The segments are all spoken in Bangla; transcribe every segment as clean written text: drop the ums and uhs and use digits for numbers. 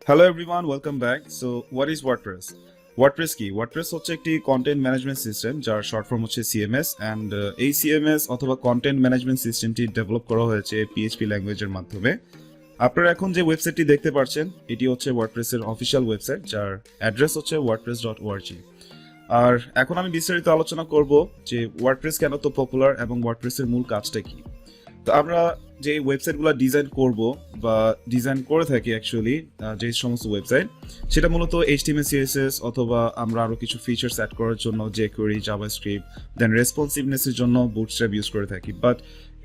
Hello everyone, welcome back. So, what is WordPress? WordPress কি? WordPress হচ্ছে একটি কন্টেন্ট ম্যানেজমেন্ট সিস্টেম যার শর্ট ফর্ম হচ্ছে CMS এন্ড এই CMS অথবা কন্টেন্ট ম্যানেজমেন্ট সিস্টেমটি ডেভেলপ করা হয়েছে PHP ল্যাঙ্গুয়েজের মাধ্যমে। আপনারা এখন যে ওয়েবসাইটটি দেখতে পাচ্ছেন এটি হচ্ছে WordPress এর অফিশিয়াল ওয়েবসাইট যার অ্যাড্রেস হচ্ছে wordpress.org। আর এখন আমি বিস্তারিত আলোচনা করব যে WordPress কেন তো পপুলার এবং WordPress এর মূল কাজটা কি। তো আমরা যে ওয়েবসাইটগুলো ডিজাইন করব বা ডিজাইন করে থাকি অ্যাকচুয়ালি যে সমস্ত ওয়েবসাইট সেটা মূলত HTML CSS অথবা আমরা আরো কিছু ফিচার্স অ্যাড করার জন্য jQuery জাভাস্ক্রিপ্ট দেন রেসপন্সিভনেসের জন্য বুটস্ট্র্যাপ ইউজ করে থাকি। বাট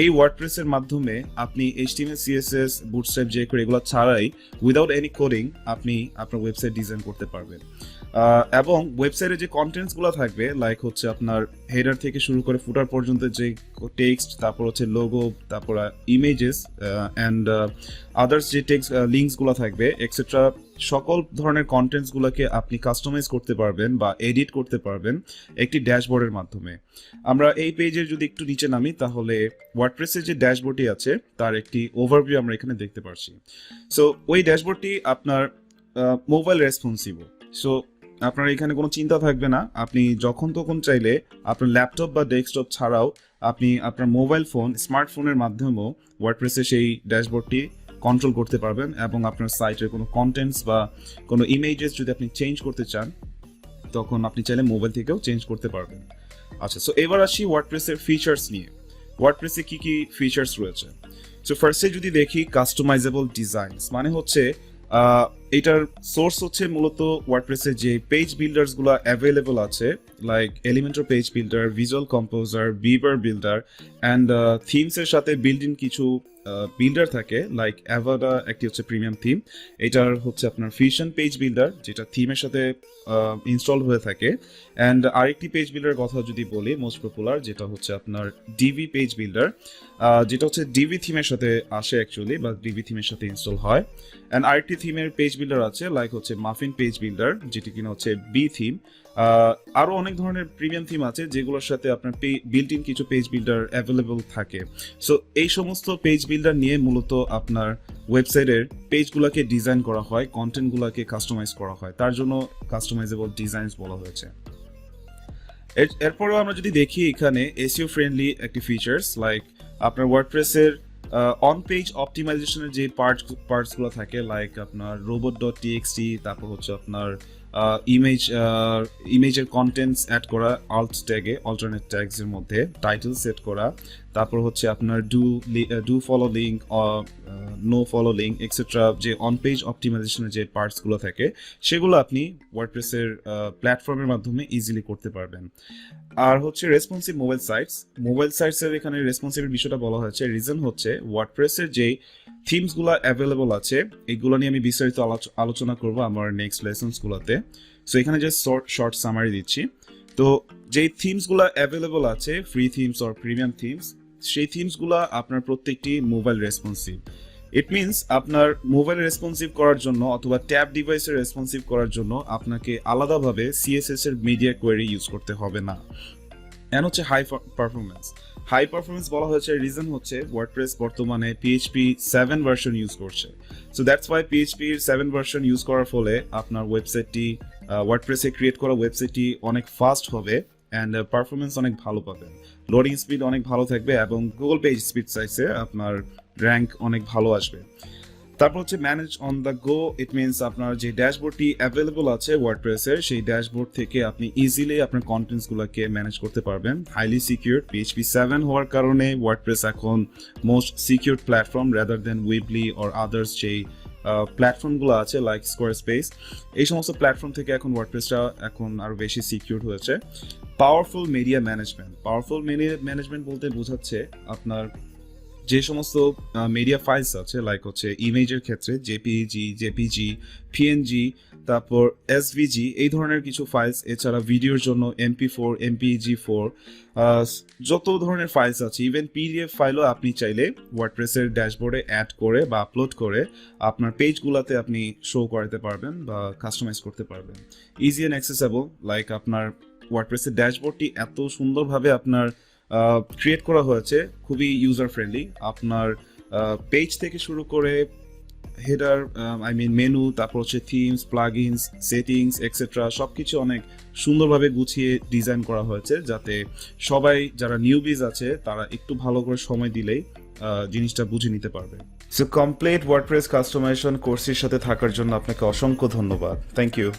এই ওয়ার্ডপ্রেস এর মাধ্যমে আপনি HTML CSS বুটস্ট্র্যাপ jQuery এগুলো ছাড়াই উইদাউট এনি কোডিং আপনি আপনার ওয়েবসাইট ডিজাইন করতে পারবেন। এবং ওয়েবসাইটে যে কন্টেন্টস গুলো থাকবে লাইক হচ্ছে আপনার হেডার থেকে শুরু করে ফুটার পর্যন্ত যে টেক্সট, তারপর হচ্ছে লোগো, তারপর ইমেজেস অ্যান্ড আদার্স যে টেক্সট লিঙ্কস গুলো থাকবে এক্সেট্রা, সকল ধরনের কন্টেন্টস গুলোকে আপনি কাস্টমাইজ করতে পারবেন বা এডিট করতে পারবেন একটি ড্যাশবোর্ডের মাধ্যমে। আমরা এই পেজের যদি একটু নিচে নামি তাহলে ওয়ার্ডপ্রেসের যে ড্যাশবোর্ডটি আছে তার একটি ওভারভিউ আমরা এখানে দেখতে পাচ্ছি। সো ওই ড্যাশবোর্ডটি আপনার মোবাইল রেসপন্সিভ। সো আপনার এখানে কোনো চিন্তা থাকবে না, আপনি যখন তখন চাইলে আপনার ল্যাপটপ বা ডেস্কটপ ছাড়াও আপনি আপনার মোবাইল ফোন স্মার্টফোনের মাধ্যমেও ওয়ার্ডপ্রেসে সেই ড্যাশবোর্ডটি কন্ট্রোল করতে পারবেন এবং আপনার সাইটের কোনো কন্টেন্টস বা কোনো ইমেজেস যদি আপনি চেঞ্জ করতে চান তখন আপনি চাইলে মোবাইল থেকেও চেঞ্জ করতে পারবেন। আচ্ছা, সো এবার আসি ওয়ার্ডপ্রেসের ফিচার্স নিয়ে। ওয়ার্ডপ্রেসে কি কি ফিচার্স রয়েছে? সো ফার্স্টে যদি দেখি কাস্টমাইজেবল ডিজাইনস, মানে হচ্ছে এটার সোর্স হচ্ছে মূলত ওয়ার্ডপ্রেসের যে পেজ বিল্ডার্স গুলো অ্যাভেলেবল আছে like Elementor page builder, Visual Composer, Beaver Builder and themes এর সাথে বিল্ড ইন কিছু বিল্ডার থাকে লাইক অ্যাভাডা একটি হচ্ছে প্রিমিয়াম থিম, এটার হচ্ছে আপনার ফিশন পেজ বিল্ডার যেটা থিমের সাথে ইনস্টল হয়ে থাকে অ্যান্ড আরেকটি পেজ বিল্ডার কথা যদি বলি মোস্ট পপুলার যেটা হচ্ছে আপনার ডিভি পেজ বিল্ডার, যেটা হচ্ছে ডিভি থিমের সাথে আসে অ্যাকচুয়ালি বা ডিভি থিমের সাথে ইনস্টল হয়। অ্যান্ড আরেকটি থিমের পেজ বিল্ডার আছে লাইক হচ্ছে মাফিন পেজ বিল্ডার যেটি কিনা হচ্ছে বি থিম। আরো অনেক ধরনের প্রিমিয়াম থিম আছে যেগুলোর সাথে আপনার বিল্ট ইন কিছু পেজ বিল্ডার অ্যাভেলেবল থাকে। সো এই সমস্ত পেজ বিল্ডার নিয়ে মূলত আপনার ওয়েবসাইটের পেজগুলোকে ডিজাইন করা হয়, কন্টেন্টগুলোকে কাস্টমাইজ করা হয়, তার জন্য কাস্টমাইজেবল ডিজাইনস বলা হয়েছে। এরপরেও আমরা যদি দেখি এখানে এসইও ফ্রেন্ডলি একটি ফিচার্স লাইক আপনার ওয়ার্ডপ্রেসের অন পেজ অপটিমাইজেশনের যে পার্টসগুলো থাকে লাইক আপনার robot.txt, তারপর হচ্ছে আপনার ইমেজের কন্টেন্টস অ্যাড করা আল্ট ট্যাগে, অল্টারনেট ট্যাগস এর মধ্যে টাইটেল সেট করা, তারপর হচ্ছে আপনার do follow link, no follow link etcetera, যে অন পেজ অপটিমাইজেশনের যে পার্টসগুলো থাকে সেগুলো আপনি ওয়ার্ডপ্রেসের প্ল্যাটফর্মের মাধ্যমে ইজিলি করতে পারবেন। আর হচ্ছে রেসপন্সিভ মোবাইল সাইটসের এখানে রেসপন্সিভের বিষয়টা বলা হয়েছে, রিজন হচ্ছে ওয়ার্ডপ্রেসের যে থিমসগুলো অ্যাভেলেবল আছে এগুলো নিয়ে আমি বিস্তারিত আলোচনা করব আমার নেক্সট লেসনসগুলোতে। সো এখানে যে শর্ট সামারি দিচ্ছি, তো যেই থিমসগুলো অ্যাভেলেবল আছে free themes or premium themes, সেই থিমসগুলো আপনার প্রত্যেকটি মোবাইল রেসপন্সিভ। ইট মিনস আপনার মোবাইল রেসপন্সিভ করার জন্য অথবা ট্যাব ডিভাইসের রেসপন্সিভ করার জন্য আপনাকে আলাদাভাবে CSS এর মিডিয়া কোয়েরি ইউজ করতে হবে না। এন্ড হচ্ছে হাই পারফরমেন্স বলা হয়েছে, রিজন হচ্ছে ওয়ার্ডপ্রেস বর্তমানে PHP 7 ভার্সন ইউজ করছে। So that's why PHP 7 version use করার ফলে আপনার ওয়েবসাইটটি ওয়ার্ডপ্রেসে ক্রিয়েট করা ওয়েবসাইটটি অনেক ফাস্ট হবে অ্যান্ড পারফরমেন্স অনেক ভালো পাবেন, লোডিং স্পিড অনেক ভালো থাকবে এবং গুগল পেজ স্পিড সাইজে আপনার র্যাঙ্ক অনেক ভালো আসবে। তারপর হচ্ছে manage on the go, it means আপনার যে ড্যাশবোর্ডটি অ্যাভেলেবল আছে ওয়ার্ডপ্রেসের সেই ড্যাশবোর্ড থেকে আপনি ইজিলি আপনার কন্টেন্টসগুলোকে ম্যানেজ করতে পারবেন। হাইলি সিকিউর, PHP 7 হওয়ার কারণে ওয়ার্ডপ্রেস এখন most secure platform rather than Weebly or others যেই প্ল্যাটফর্মগুলো আছে লাইক স্কোয়ারস্পেস, এই সমস্ত প্ল্যাটফর্ম থেকে এখন ওয়ার্ডপ্রেসটা এখন আরো বেশি সিকিউর হয়েছে। পাওয়ারফুল মিডিয়া ম্যানেজমেন্ট বলতে বোঝাচ্ছে আপনার যে সমস্ত মিডিয়া ফাইলস আছে লাইক হচ্ছে ইমেজের ক্ষেত্রে জেপিজি, পিএনজি, তারপর এসভিজি এই ধরনের কিছু ফাইলস, এছাড়া ভিডিওর জন্য MP4, MPEG4, যত ধরনের ফাইলস আছে ইভেন PDF ফাইলও আপনি চাইলে ওয়ার্ডপ্রেসের ড্যাশবোর্ডে অ্যাড করে বা আপলোড করে আপনার পেজগুলোতে আপনি শো করাতে পারবেন বা কাস্টমাইজ করতে পারবেন। ইজি অ্যান্ড অ্যাক্সেসেবল, লাইক আপনার ওয়ার্ডপ্রেসের ড্যাশবোর্ডটি এত সুন্দরভাবে আপনার ক্রিয়েট করা হয়েছে, খুবই ইউজার ফ্রেন্ডলি। আপনার পেজ থেকে শুরু করে হেডার, মেনু, তারপর হচ্ছে থিমস, প্লাগইনস, সেটিংস এক্সেট্রা সবকিছু অনেক সুন্দরভাবে গুছিয়ে ডিজাইন করা হয়েছে, যাতে সবাই যারা নিউবিজ আছে তারা একটু ভালো করে সময় দিলেই জিনিসটা বুঝে নিতে পারবে। সো কমপ্লিট ওয়ার্ডপ্রেস কাস্টমাইজেশন কোর্সের সাথে থাকার জন্য আপনাকে অসংখ্য ধন্যবাদ। Thank you.